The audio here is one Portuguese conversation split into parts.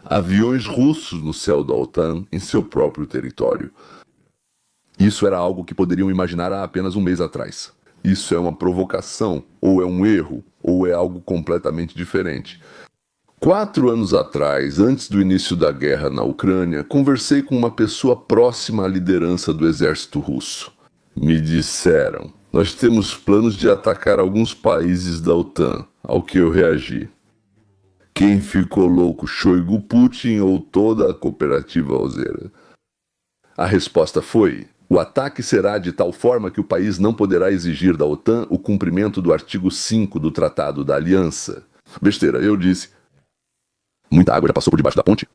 Aviões russos no céu da OTAN em seu próprio território. Isso era algo que poderiam imaginar há apenas um mês atrás. Isso é uma provocação, ou é um erro, ou é algo completamente diferente. 4 anos atrás, antes do início da guerra na Ucrânia, conversei com uma pessoa próxima à liderança do exército russo. Me disseram: nós temos planos de atacar alguns países da OTAN, ao que eu reagi. Quem ficou louco, Shoigu, Putin ou toda a cooperativa alzera? A resposta foi: o ataque será de tal forma que o país não poderá exigir da OTAN o cumprimento do artigo 5 do Tratado da Aliança. Besteira, eu disse. Muita água já passou por debaixo da ponte?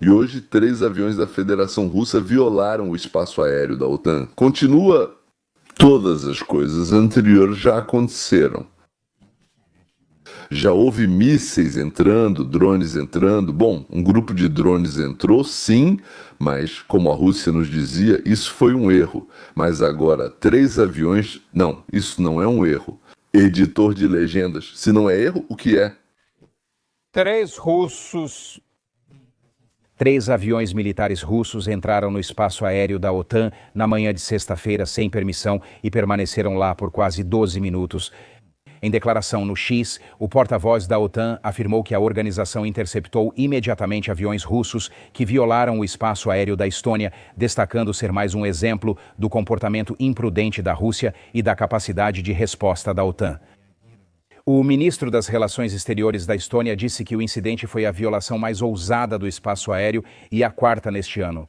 E hoje, 3 aviões da Federação Russa violaram o espaço aéreo da OTAN. Continua. Todas as coisas anteriores já aconteceram. Já houve mísseis entrando, drones entrando. Bom, um grupo de drones entrou, sim, mas, como a Rússia nos dizia, isso foi um erro. Mas agora, 3 aviões... Não, isso não é um erro. Editor de legendas, se não é erro, o que é? 3 aviões militares russos entraram no espaço aéreo da OTAN na manhã de sexta-feira sem permissão e permaneceram lá por quase 12 minutos. Em declaração no X, o porta-voz da OTAN afirmou que a organização interceptou imediatamente aviões russos que violaram o espaço aéreo da Estônia, destacando ser mais um exemplo do comportamento imprudente da Rússia e da capacidade de resposta da OTAN. O ministro das Relações Exteriores da Estônia disse que o incidente foi a violação mais ousada do espaço aéreo e a 4ª neste ano.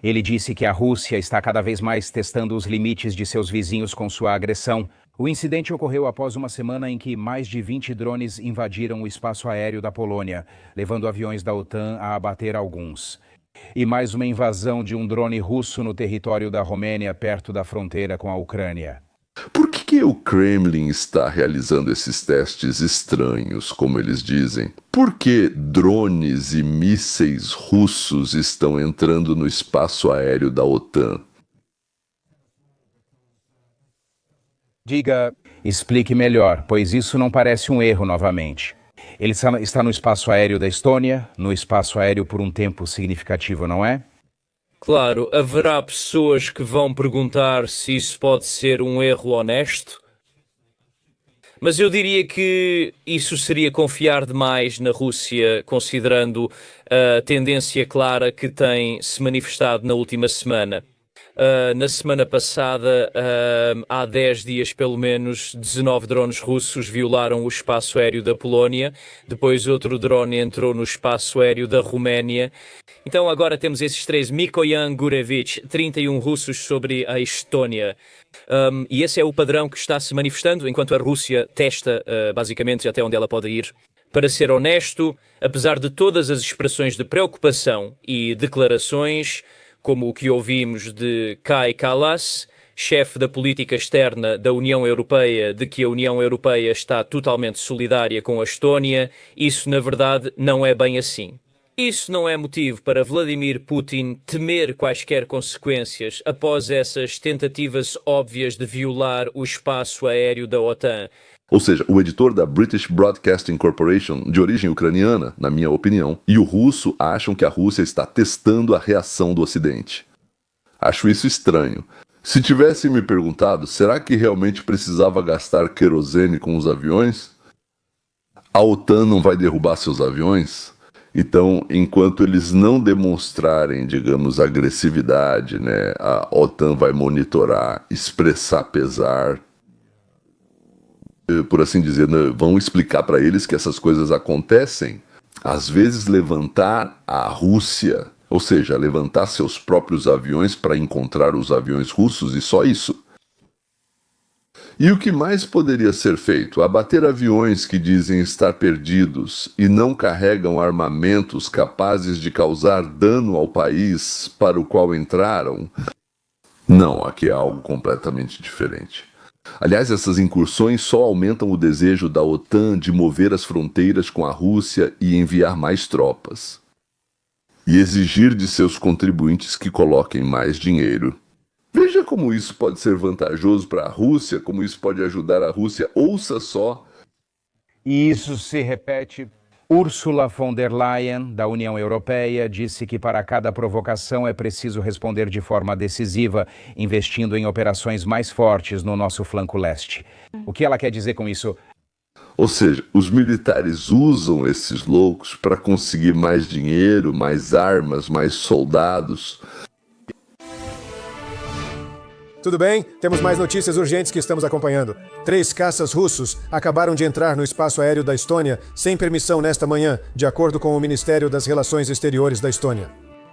Ele disse que a Rússia está cada vez mais testando os limites de seus vizinhos com sua agressão. O incidente ocorreu após uma semana em que mais de 20 drones invadiram o espaço aéreo da Polônia, levando aviões da OTAN a abater alguns. E mais uma invasão de um drone russo no território da Romênia, perto da fronteira com a Ucrânia. Por que o Kremlin está realizando esses testes estranhos, como eles dizem? Por que drones e mísseis russos estão entrando no espaço aéreo da OTAN? Explique melhor, pois isso não parece um erro novamente. Ele está no espaço aéreo da Estônia, no espaço aéreo por um tempo significativo, não é? Claro, haverá pessoas que vão perguntar se isso pode ser um erro honesto, mas eu diria que isso seria confiar demais na Rússia, considerando a tendência clara que tem se manifestado na última semana. Na semana passada, há 10 dias pelo menos, 19 drones russos violaram o espaço aéreo da Polónia, depois outro drone entrou no espaço aéreo da Roménia. Então agora temos esses 3, Mikoyan Gurevich, 31 russos sobre a Estónia. E esse é o padrão que está se manifestando, enquanto a Rússia testa, basicamente, até onde ela pode ir. Para ser honesto, apesar de todas as expressões de preocupação e declarações, como o que ouvimos de Kai Kallas, chefe da política externa da União Europeia, de que a União Europeia está totalmente solidária com a Estónia, isso na verdade não é bem assim. Isso não é motivo para Vladimir Putin temer quaisquer consequências após essas tentativas óbvias de violar o espaço aéreo da OTAN. Ou seja, o editor da British Broadcasting Corporation, de origem ucraniana, na minha opinião, e o russo acham que a Rússia está testando a reação do Ocidente. Acho isso estranho. Se tivessem me perguntado, será que realmente precisava gastar querosene com os aviões? A OTAN não vai derrubar seus aviões? Então, enquanto eles não demonstrarem, digamos, agressividade, a OTAN vai monitorar, expressar pesar, por assim dizer, vão explicar para eles que essas coisas acontecem. Às vezes levantar a Rússia, ou seja, levantar seus próprios aviões para encontrar os aviões russos e só isso. E o que mais poderia ser feito? Abater aviões que dizem estar perdidos e não carregam armamentos capazes de causar dano ao país para o qual entraram? Não, aqui é algo completamente diferente. Aliás, essas incursões só aumentam o desejo da OTAN de mover as fronteiras com a Rússia e enviar mais tropas. E exigir de seus contribuintes que coloquem mais dinheiro. Veja como isso pode ser vantajoso para a Rússia, como isso pode ajudar a Rússia. Ouça só. E isso se repete Ursula von der Leyen, da União Europeia, disse que para cada provocação é preciso responder de forma decisiva, investindo em operações mais fortes no nosso flanco leste. O que ela quer dizer com isso? Ou seja, os militares usam esses loucos para conseguir mais dinheiro, mais armas, mais soldados. Tudo bem? Temos mais notícias urgentes que estamos acompanhando. 3 caças russos acabaram de entrar no espaço aéreo da Estônia sem permissão nesta manhã, de acordo com o Ministério das Relações Exteriores da Estônia.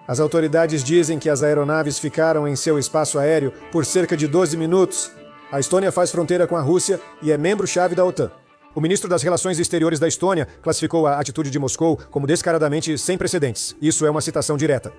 As autoridades dizem que as aeronaves ficaram em seu espaço aéreo por cerca de 12 minutos. A Estônia faz fronteira com a Rússia e é membro-chave da OTAN. O ministro das Relações Exteriores da Estônia classificou a atitude de Moscou como descaradamente sem precedentes. Isso é uma citação direta.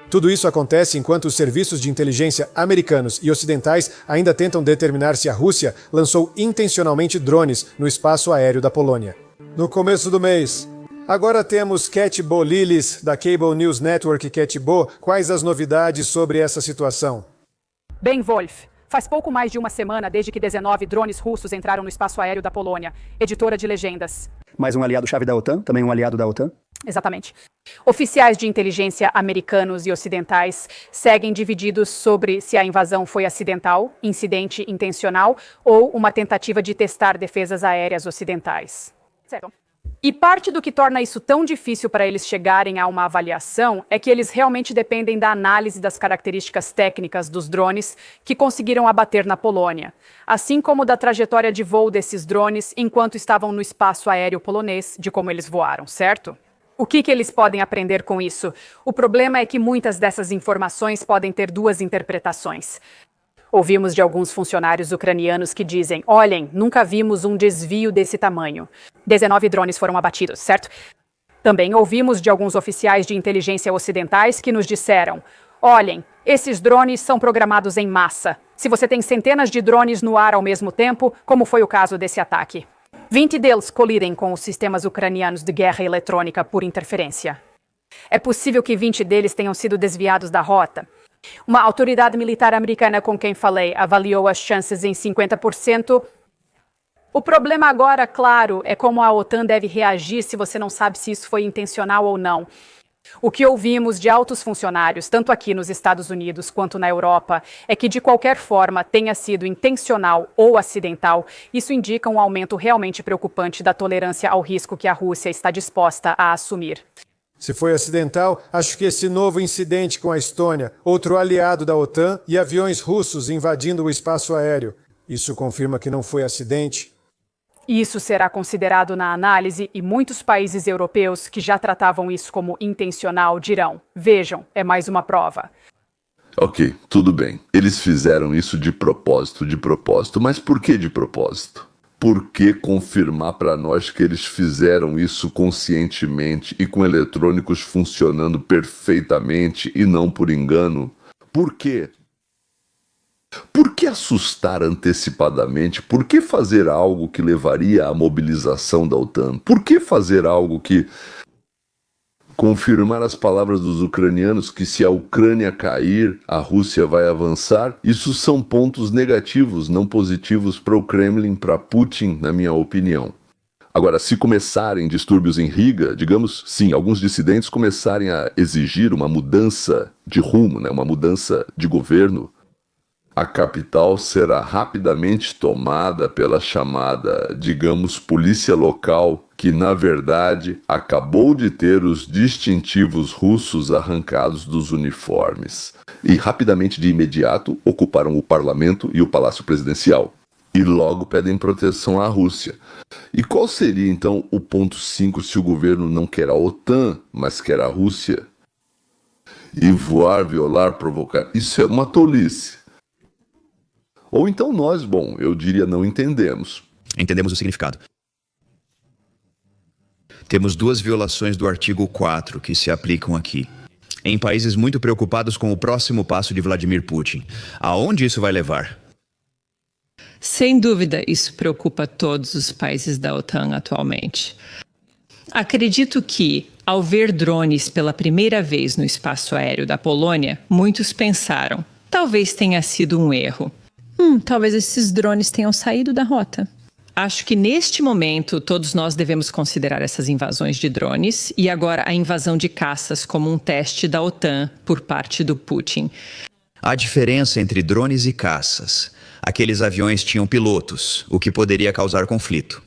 Tudo isso acontece enquanto os serviços de inteligência americanos e ocidentais ainda tentam determinar se a Rússia lançou intencionalmente drones no espaço aéreo da Polônia. No começo do mês. Agora temos Cat Bolilis, da Cable News Network Cat Bo. Quais as novidades sobre essa situação? Bem, Wolf, faz pouco mais de uma semana desde que 19 drones russos entraram no espaço aéreo da Polônia. Editora de legendas. Mais um aliado-chave da OTAN? Também um aliado da OTAN? Exatamente. Oficiais de inteligência americanos e ocidentais seguem divididos sobre se a invasão foi acidental, incidente intencional ou uma tentativa de testar defesas aéreas ocidentais. Certo. E parte do que torna isso tão difícil para eles chegarem a uma avaliação é que eles realmente dependem da análise das características técnicas dos drones que conseguiram abater na Polônia, assim como da trajetória de voo desses drones enquanto estavam no espaço aéreo polonês, de como eles voaram, certo? O que eles podem aprender com isso? O problema é que muitas dessas informações podem ter 2 interpretações. Ouvimos de alguns funcionários ucranianos que dizem: olhem, nunca vimos um desvio desse tamanho. 19 drones foram abatidos, certo? Também ouvimos de alguns oficiais de inteligência ocidentais que nos disseram: olhem, esses drones são programados em massa. Se você tem centenas de drones no ar ao mesmo tempo, como foi o caso desse ataque. 20 deles colidem com os sistemas ucranianos de guerra eletrônica por interferência. É possível que 20 deles tenham sido desviados da rota. Uma autoridade militar americana com quem falei avaliou as chances em 50%. O problema agora, claro, é como a OTAN deve reagir se você não sabe se isso foi intencional ou não. O que ouvimos de altos funcionários, tanto aqui nos Estados Unidos quanto na Europa, é que de qualquer forma, tenha sido intencional ou acidental, isso indica um aumento realmente preocupante da tolerância ao risco que a Rússia está disposta a assumir. Se foi acidental, acho que esse novo incidente com a Estônia, outro aliado da OTAN e aviões russos invadindo o espaço aéreo, isso confirma que não foi acidente? Isso será considerado na análise e muitos países europeus que já tratavam isso como intencional dirão: vejam, é mais uma prova. Ok, tudo bem. Eles fizeram isso de propósito. Mas por que de propósito? Por que confirmar para nós que eles fizeram isso conscientemente e com eletrônicos funcionando perfeitamente e não por engano? Por quê? Por que assustar antecipadamente? Por que fazer algo que levaria à mobilização da OTAN? Por que fazer algo que confirmar as palavras dos ucranianos que se a Ucrânia cair, a Rússia vai avançar? Isso são pontos negativos, não positivos para o Kremlin, para Putin, na minha opinião. Agora, se começarem distúrbios em Riga, digamos, sim, alguns dissidentes começarem a exigir uma mudança de rumo, uma mudança de governo, a capital será rapidamente tomada pela chamada, digamos, polícia local, que na verdade acabou de ter os distintivos russos arrancados dos uniformes. E rapidamente, de imediato, ocuparam o parlamento e o palácio presidencial. E logo pedem proteção à Rússia. E qual seria então o ponto 5 se o governo não quer a OTAN, mas quer a Rússia? E voar, violar, provocar, isso é uma tolice. Ou então nós, eu diria, não entendemos. Entendemos o significado. Temos 2 violações do artigo 4 que se aplicam aqui. Em países muito preocupados com o próximo passo de Vladimir Putin. Aonde isso vai levar? Sem dúvida, isso preocupa todos os países da OTAN atualmente. Acredito que, ao ver drones pela primeira vez no espaço aéreo da Polônia, muitos pensaram: talvez tenha sido um erro. Talvez esses drones tenham saído da rota. Acho que neste momento todos nós devemos considerar essas invasões de drones e agora a invasão de caças como um teste da OTAN por parte do Putin. Há diferença entre drones e caças. Aqueles aviões tinham pilotos, o que poderia causar conflito.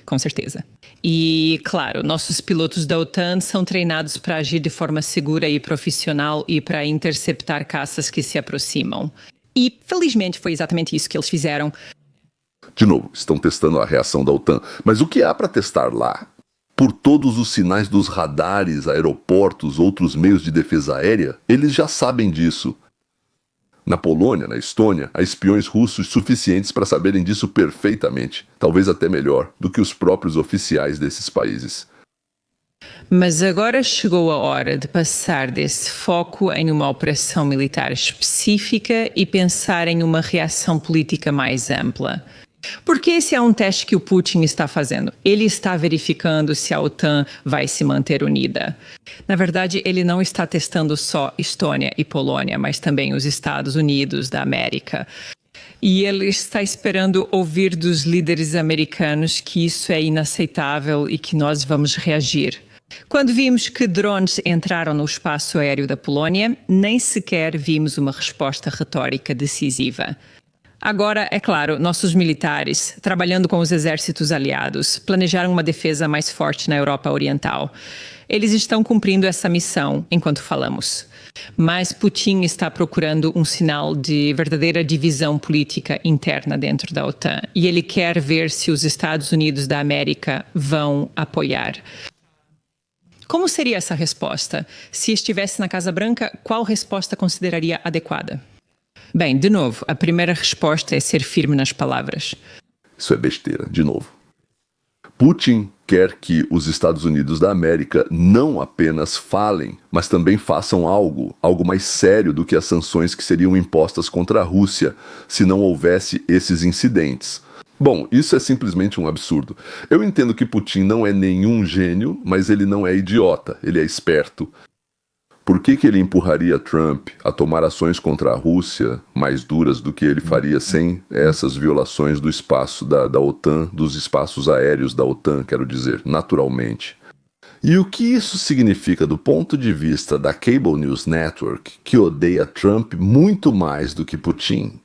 Com certeza. E, claro, nossos pilotos da OTAN são treinados para agir de forma segura e profissional e para interceptar caças que se aproximam. E, felizmente, foi exatamente isso que eles fizeram. De novo, estão testando a reação da OTAN. Mas o que há para testar lá? Por todos os sinais dos radares, aeroportos, outros meios de defesa aérea, eles já sabem disso. Na Polônia, na Estônia, há espiões russos suficientes para saberem disso perfeitamente, talvez até melhor do que os próprios oficiais desses países. Mas agora chegou a hora de passar desse foco em uma operação militar específica e pensar em uma reação política mais ampla. Porque esse é um teste que o Putin está fazendo. Ele está verificando se a OTAN vai se manter unida. Na verdade, ele não está testando só Estônia e Polônia, mas também os Estados Unidos da América. E ele está esperando ouvir dos líderes americanos que isso é inaceitável e que nós vamos reagir. Quando vimos que drones entraram no espaço aéreo da Polônia, nem sequer vimos uma resposta retórica decisiva. Agora, é claro, nossos militares, trabalhando com os exércitos aliados, planejaram uma defesa mais forte na Europa Oriental. Eles estão cumprindo essa missão enquanto falamos. Mas Putin está procurando um sinal de verdadeira divisão política interna dentro da OTAN. E ele quer ver se os Estados Unidos da América vão apoiar. Como seria essa resposta? Se estivesse na Casa Branca, qual resposta consideraria adequada? Bem, de novo, a primeira resposta é ser firme nas palavras. Isso é besteira, de novo. Putin quer que os Estados Unidos da América não apenas falem, mas também façam algo mais sério do que as sanções que seriam impostas contra a Rússia se não houvesse esses incidentes. Bom, isso é simplesmente um absurdo. Eu entendo que Putin não é nenhum gênio, mas ele não é idiota, ele é esperto. Por que ele empurraria Trump a tomar ações contra a Rússia mais duras do que ele faria sem essas violações do espaço da OTAN, dos espaços aéreos da OTAN, quero dizer, naturalmente? E o que isso significa do ponto de vista da Cable News Network, que odeia Trump muito mais do que Putin?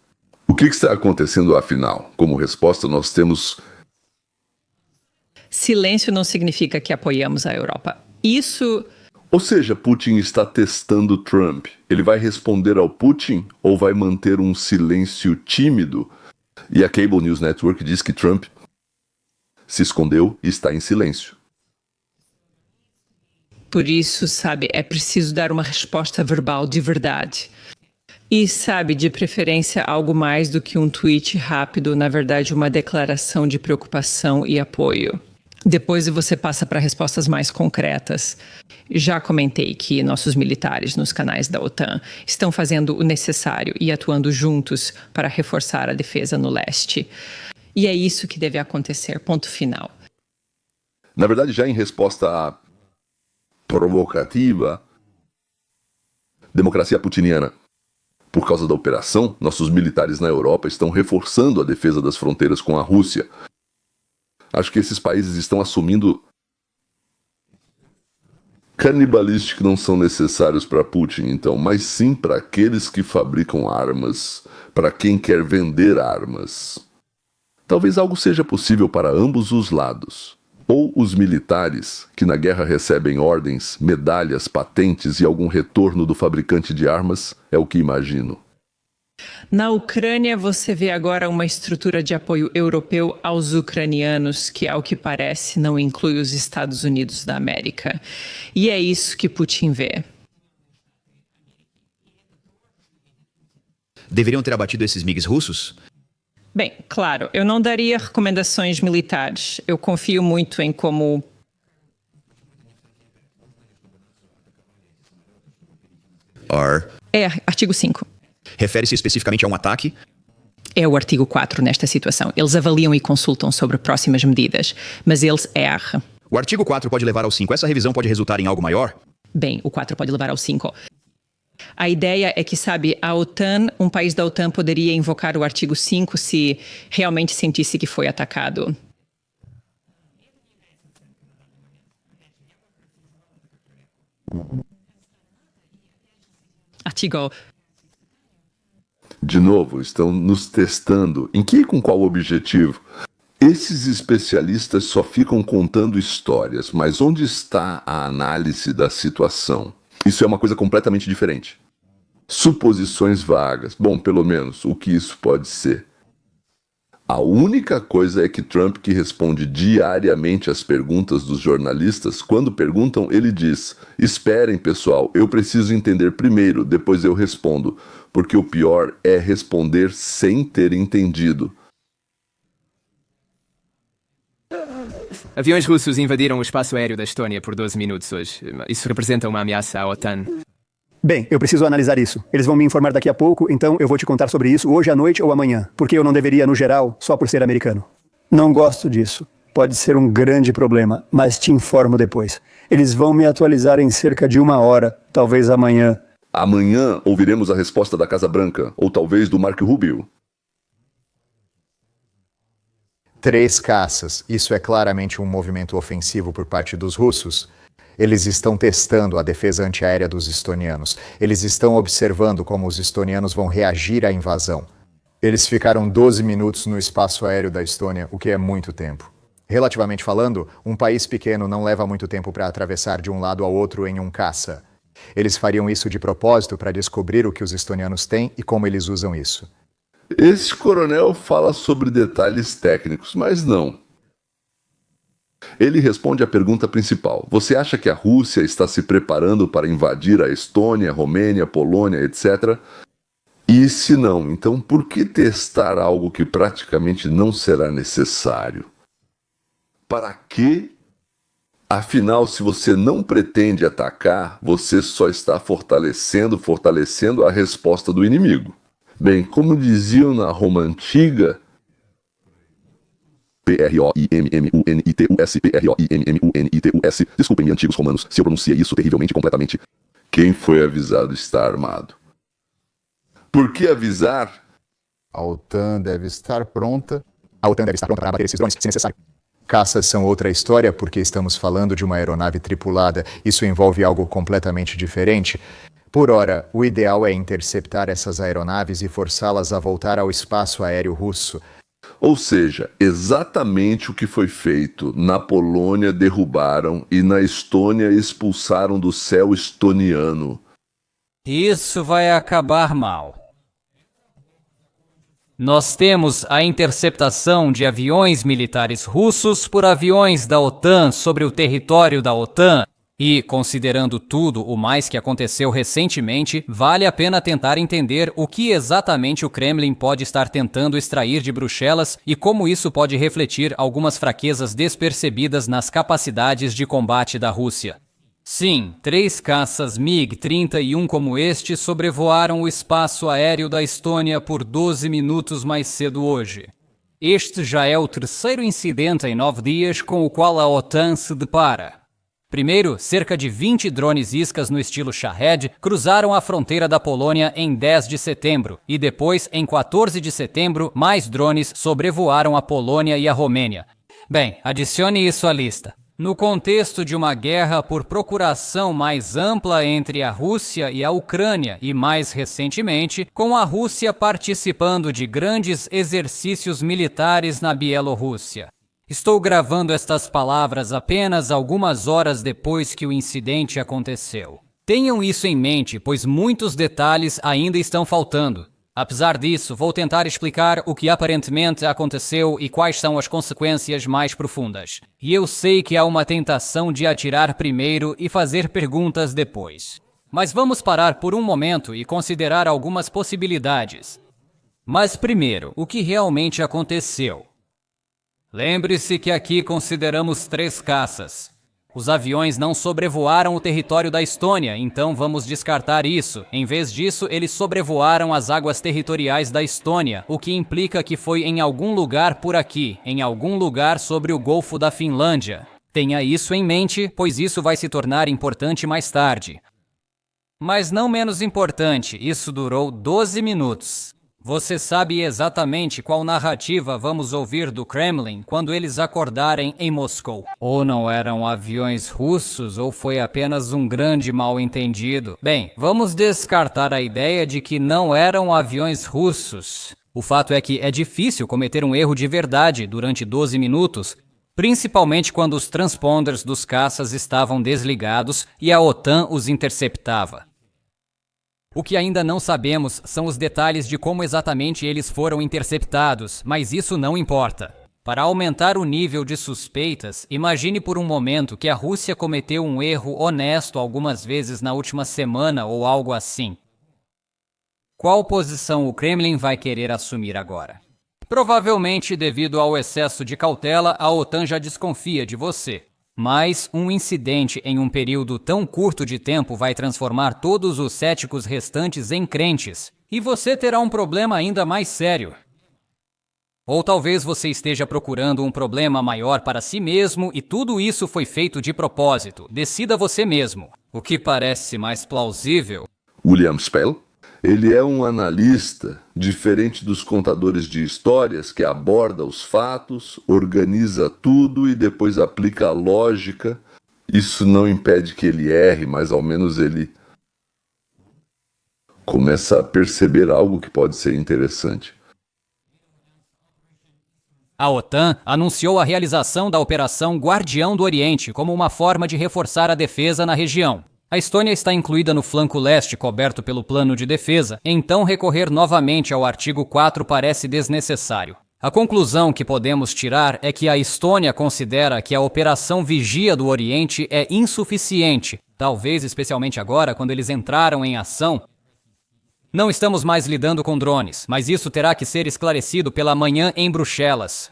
O que está acontecendo afinal? Como resposta, nós temos... Silêncio não significa que apoiamos a Europa. Isso... Ou seja, Putin está testando Trump. Ele vai responder ao Putin ou vai manter um silêncio tímido? E a Cable News Network diz que Trump se escondeu e está em silêncio. Por isso, sabe, é preciso dar uma resposta verbal de verdade. E, sabe, de preferência algo mais do que um tweet rápido, na verdade uma declaração de preocupação e apoio. Depois você passa para respostas mais concretas. Já comentei que nossos militares nos canais da OTAN estão fazendo o necessário e atuando juntos para reforçar a defesa no leste. E é isso que deve acontecer, ponto final. Na verdade, já em resposta provocativa, democracia putiniana. Por causa da operação, nossos militares na Europa estão reforçando a defesa das fronteiras com a Rússia. Acho que esses países estão assumindo canibalistas que não são necessários para Putin, então, mas sim para aqueles que fabricam armas, para quem quer vender armas. Talvez algo seja possível para ambos os lados. Ou os militares, que na guerra recebem ordens, medalhas, patentes e algum retorno do fabricante de armas, é o que imagino. Na Ucrânia, você vê agora uma estrutura de apoio europeu aos ucranianos, que, ao que parece, não inclui os Estados Unidos da América. E é isso que Putin vê. Deveriam ter abatido esses MiGs russos? Bem, claro, eu não daria recomendações militares. Eu confio muito em como... É, artigo 5. Refere-se especificamente a um ataque? É o artigo 4 nesta situação. Eles avaliam e consultam sobre próximas medidas, mas eles erram. O artigo 4 pode levar ao 5. Essa revisão pode resultar em algo maior? Bem, o 4 pode levar ao 5. A ideia é que, sabe, a OTAN, um país da OTAN poderia invocar o artigo 5 se realmente sentisse que foi atacado. Artigo. De novo, estão nos testando. Em que e com qual objetivo? Esses especialistas só ficam contando histórias, mas onde está a análise da situação? Isso é uma coisa completamente diferente. Suposições vagas. Bom, pelo menos, o que isso pode ser? A única coisa é que Trump, que responde diariamente às perguntas dos jornalistas, quando perguntam, ele diz: esperem, pessoal, eu preciso entender primeiro, depois eu respondo, porque o pior é responder sem ter entendido. Aviões russos invadiram o espaço aéreo da Estônia por 12 minutos hoje. Isso representa uma ameaça à OTAN. Bem, eu preciso analisar isso. Eles vão me informar daqui a pouco, então eu vou te contar sobre isso hoje à noite ou amanhã. Porque eu não deveria, no geral, só por ser americano. Não gosto disso. Pode ser um grande problema, mas te informo depois. Eles vão me atualizar em cerca de 1 hora, talvez amanhã. Amanhã ouviremos a resposta da Casa Branca, ou talvez do Marco Rubio. 3 caças. Isso é claramente um movimento ofensivo por parte dos russos. Eles estão testando a defesa antiaérea dos estonianos. Eles estão observando como os estonianos vão reagir à invasão. Eles ficaram 12 minutos no espaço aéreo da Estônia, o que é muito tempo. Relativamente falando, um país pequeno não leva muito tempo para atravessar de um lado ao outro em um caça. Eles fariam isso de propósito para descobrir o que os estonianos têm e como eles usam isso. Esse coronel fala sobre detalhes técnicos, mas não. Ele responde à pergunta principal. Você acha que a Rússia está se preparando para invadir a Estônia, Romênia, Polônia, etc.? E se não, então por que testar algo que praticamente não será necessário? Para quê? Afinal, se você não pretende atacar, você só está fortalecendo a resposta do inimigo. Bem, como diziam na Roma Antiga, P-R-O-I-M-M-U-N-I-T-U-S, desculpem-me, antigos romanos, se eu pronunciei isso terrivelmente e completamente. Quem foi avisado está armado. Por que avisar? A OTAN deve estar pronta. A OTAN deve estar pronta para abater esses drones, se necessário. Caças são outra história, porque estamos falando de uma aeronave tripulada. Isso envolve algo completamente diferente. Por ora, o ideal é interceptar essas aeronaves e forçá-las a voltar ao espaço aéreo russo. Ou seja, exatamente o que foi feito. Na Polônia derrubaram e na Estônia expulsaram do céu estoniano. Isso vai acabar mal. Nós temos a interceptação de aviões militares russos por aviões da OTAN sobre o território da OTAN. E, considerando tudo o mais que aconteceu recentemente, vale a pena tentar entender o que exatamente o Kremlin pode estar tentando extrair de Bruxelas e como isso pode refletir algumas fraquezas despercebidas nas capacidades de combate da Rússia. Sim, 3 caças MiG-31 como este sobrevoaram o espaço aéreo da Estônia por 12 minutos mais cedo hoje. Este já é o 3º incidente em 9 dias com o qual a OTAN se depara. Primeiro, cerca de 20 drones iscas no estilo Shahed cruzaram a fronteira da Polônia em 10 de setembro e depois, em 14 de setembro, mais drones sobrevoaram a Polônia e a Romênia. Bem, adicione isso à lista. No contexto de uma guerra por procuração mais ampla entre a Rússia e a Ucrânia e, mais recentemente, com a Rússia participando de grandes exercícios militares na Bielorrússia. Estou gravando estas palavras apenas algumas horas depois que o incidente aconteceu. Tenham isso em mente, pois muitos detalhes ainda estão faltando. Apesar disso, vou tentar explicar o que aparentemente aconteceu e quais são as consequências mais profundas. E eu sei que há uma tentação de atirar primeiro e fazer perguntas depois. Mas vamos parar por um momento e considerar algumas possibilidades. Mas primeiro, o que realmente aconteceu? Lembre-se que aqui consideramos 3 caças. Os aviões não sobrevoaram o território da Estônia, então vamos descartar isso. Em vez disso, eles sobrevoaram as águas territoriais da Estônia, o que implica que foi em algum lugar por aqui, em algum lugar sobre o Golfo da Finlândia. Tenha isso em mente, pois isso vai se tornar importante mais tarde. Mas não menos importante, isso durou 12 minutos. Você sabe exatamente qual narrativa vamos ouvir do Kremlin quando eles acordarem em Moscou. Ou não eram aviões russos, ou foi apenas um grande mal-entendido. Bem, vamos descartar a ideia de que não eram aviões russos. O fato é que é difícil cometer um erro de verdade durante 12 minutos, principalmente quando os transponders dos caças estavam desligados e a OTAN os interceptava. O que ainda não sabemos são os detalhes de como exatamente eles foram interceptados, mas isso não importa. Para aumentar o nível de suspeitas, imagine por um momento que a Rússia cometeu um erro honesto algumas vezes na última semana ou algo assim. Qual posição o Kremlin vai querer assumir agora? Provavelmente, devido ao excesso de cautela, a OTAN já desconfia de você. Mas um incidente em um período tão curto de tempo vai transformar todos os céticos restantes em crentes, e você terá um problema ainda mais sério. Ou talvez você esteja procurando um problema maior para si mesmo e tudo isso foi feito de propósito. Decida você mesmo. O que parece mais plausível? William Spell? Ele é um analista, diferente dos contadores de histórias, que aborda os fatos, organiza tudo e depois aplica a lógica. Isso não impede que ele erre, mas ao menos ele começa a perceber algo que pode ser interessante. A OTAN anunciou a realização da Operação Guardião do Oriente como uma forma de reforçar a defesa na região. A Estônia está incluída no flanco leste coberto pelo plano de defesa, então recorrer novamente ao artigo 4 parece desnecessário. A conclusão que podemos tirar é que a Estônia considera que a Operação Vigia do Oriente é insuficiente, talvez especialmente agora quando eles entraram em ação. Não estamos mais lidando com drones, mas isso terá que ser esclarecido pela manhã em Bruxelas.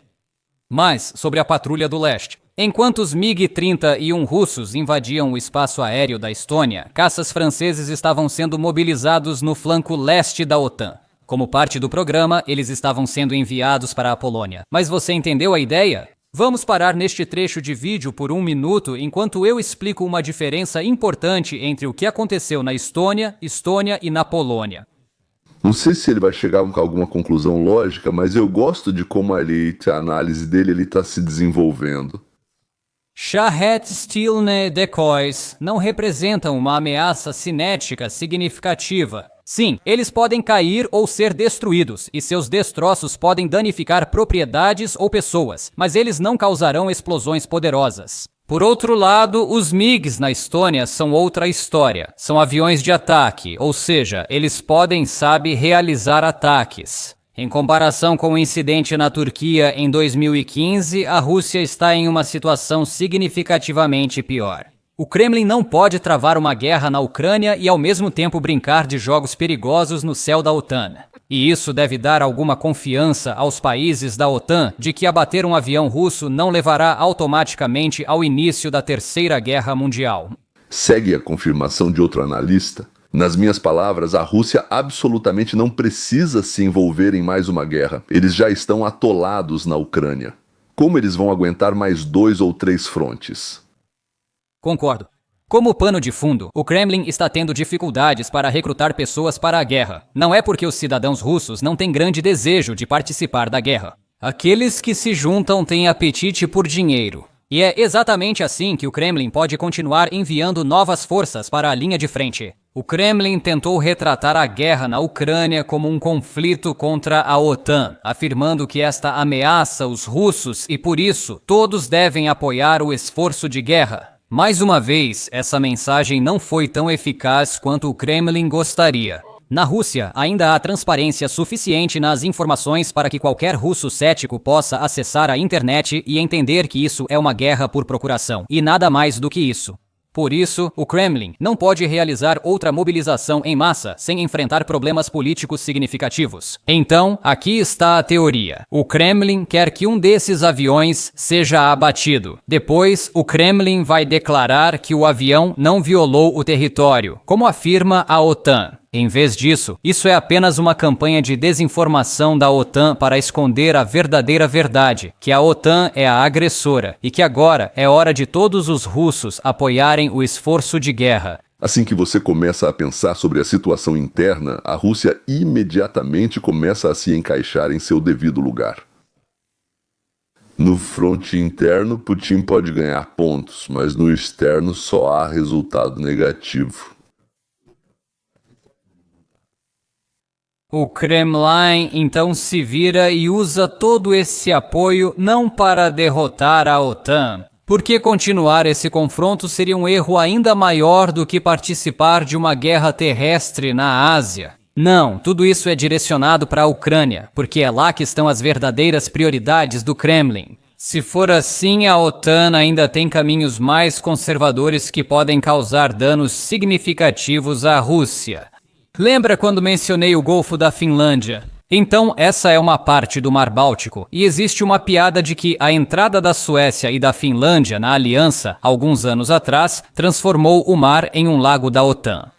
Mas, sobre a Patrulha do Leste. Enquanto os MiG-31 russos invadiam o espaço aéreo da Estônia, caças franceses estavam sendo mobilizados no flanco leste da OTAN. Como parte do programa, eles estavam sendo enviados para a Polônia. Mas você entendeu a ideia? Vamos parar neste trecho de vídeo por 1 minuto enquanto eu explico uma diferença importante entre o que aconteceu na Estônia e na Polônia. Não sei se ele vai chegar a alguma conclusão lógica, mas eu gosto de como a análise dele está se desenvolvendo. Shahed-Stilne decoys não representam uma ameaça cinética significativa. Sim, eles podem cair ou ser destruídos, e seus destroços podem danificar propriedades ou pessoas, mas eles não causarão explosões poderosas. Por outro lado, os MiGs na Estônia são outra história. São aviões de ataque, ou seja, eles podem, realizar ataques. Em comparação com o incidente na Turquia em 2015, a Rússia está em uma situação significativamente pior. O Kremlin não pode travar uma guerra na Ucrânia e ao mesmo tempo brincar de jogos perigosos no céu da OTAN. E isso deve dar alguma confiança aos países da OTAN de que abater um avião russo não levará automaticamente ao início da Terceira Guerra Mundial. Segue a confirmação de outro analista. Nas minhas palavras, a Rússia absolutamente não precisa se envolver em mais uma guerra. Eles já estão atolados na Ucrânia. Como eles vão aguentar mais 2 ou 3 frontes? Concordo. Como pano de fundo, o Kremlin está tendo dificuldades para recrutar pessoas para a guerra. Não é porque os cidadãos russos não têm grande desejo de participar da guerra. Aqueles que se juntam têm apetite por dinheiro. E é exatamente assim que o Kremlin pode continuar enviando novas forças para a linha de frente. O Kremlin tentou retratar a guerra na Ucrânia como um conflito contra a OTAN, afirmando que esta ameaça os russos e, por isso, todos devem apoiar o esforço de guerra. Mais uma vez, essa mensagem não foi tão eficaz quanto o Kremlin gostaria. Na Rússia, ainda há transparência suficiente nas informações para que qualquer russo cético possa acessar a internet e entender que isso é uma guerra por procuração, e nada mais do que isso. Por isso, o Kremlin não pode realizar outra mobilização em massa sem enfrentar problemas políticos significativos. Então, aqui está a teoria. O Kremlin quer que um desses aviões seja abatido. Depois, o Kremlin vai declarar que o avião não violou o território, como afirma a OTAN. Em vez disso, isso é apenas uma campanha de desinformação da OTAN para esconder a verdadeira verdade, que a OTAN é a agressora e que agora é hora de todos os russos apoiarem o esforço de guerra. Assim que você começa a pensar sobre a situação interna, a Rússia imediatamente começa a se encaixar em seu devido lugar. No fronte interno, Putin pode ganhar pontos, mas no externo só há resultado negativo. O Kremlin então se vira e usa todo esse apoio não para derrotar a OTAN, porque continuar esse confronto seria um erro ainda maior do que participar de uma guerra terrestre na Ásia. Não, tudo isso é direcionado para a Ucrânia, porque é lá que estão as verdadeiras prioridades do Kremlin. Se for assim, a OTAN ainda tem caminhos mais conservadores que podem causar danos significativos à Rússia. Lembra quando mencionei o Golfo da Finlândia? Então, essa é uma parte do Mar Báltico, e existe uma piada de que a entrada da Suécia e da Finlândia na aliança, alguns anos atrás, transformou o mar em um lago da OTAN.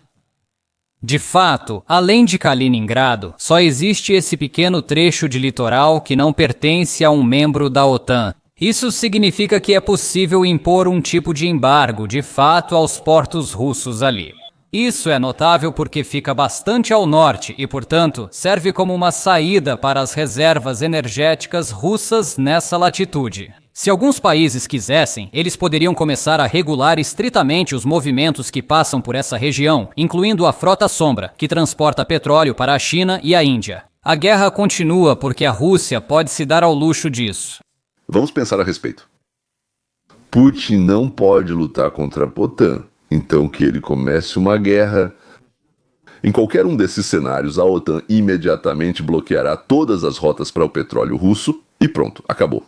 De fato, além de Kaliningrado, só existe esse pequeno trecho de litoral que não pertence a um membro da OTAN. Isso significa que é possível impor um tipo de embargo, de fato, aos portos russos ali. Isso é notável porque fica bastante ao norte e, portanto, serve como uma saída para as reservas energéticas russas nessa latitude. Se alguns países quisessem, eles poderiam começar a regular estritamente os movimentos que passam por essa região, incluindo a Frota Sombra, que transporta petróleo para a China e a Índia. A guerra continua porque a Rússia pode se dar ao luxo disso. Vamos pensar a respeito. Putin não pode lutar contra a OTAN. Então que ele comece uma guerra. Em qualquer um desses cenários, a OTAN imediatamente bloqueará todas as rotas para o petróleo russo e pronto, acabou.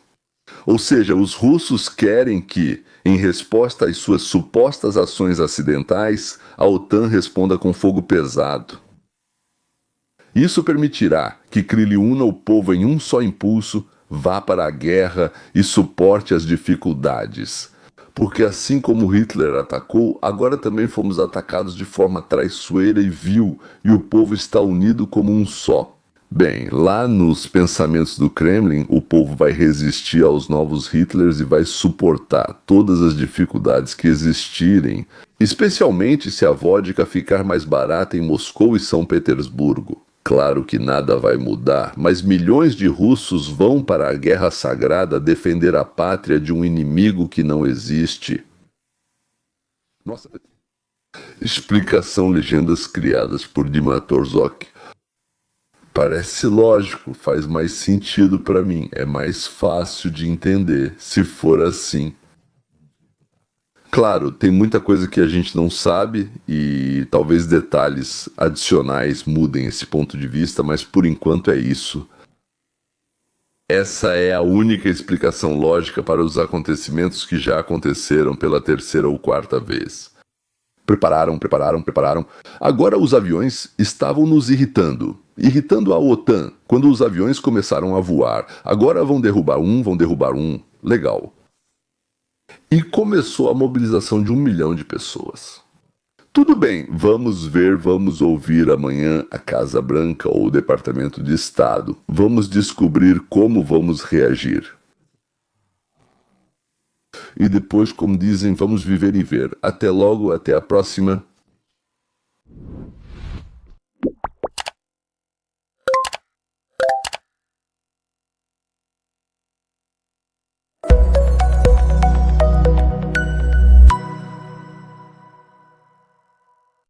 Ou seja, os russos querem que, em resposta às suas supostas ações acidentais, a OTAN responda com fogo pesado. Isso permitirá que Kremlin una o povo em um só impulso, vá para a guerra e suporte as dificuldades. Porque assim como Hitler atacou, agora também fomos atacados de forma traiçoeira e vil, e o povo está unido como um só. Bem, lá nos pensamentos do Kremlin, o povo vai resistir aos novos Hitlers e vai suportar todas as dificuldades que existirem, especialmente se a vodka ficar mais barata em Moscou e São Petersburgo. Claro que nada vai mudar, mas milhões de russos vão para a guerra sagrada defender a pátria de um inimigo que não existe. Nossa. Explicação legendas criadas por Dima Torzok. Parece lógico, faz mais sentido para mim, é mais fácil de entender, se for assim. Claro, tem muita coisa que a gente não sabe e talvez detalhes adicionais mudem esse ponto de vista, mas por enquanto é isso. Essa é a única explicação lógica para os acontecimentos que já aconteceram pela terceira ou quarta vez. Prepararam. Agora os aviões estavam nos irritando a OTAN, quando os aviões começaram a voar. Agora vão derrubar um. Legal. E começou a mobilização de 1 milhão de pessoas. Tudo bem, vamos ouvir amanhã a Casa Branca ou o Departamento de Estado. Vamos descobrir como vamos reagir. E depois, como dizem, vamos viver e ver. Até logo, até a próxima.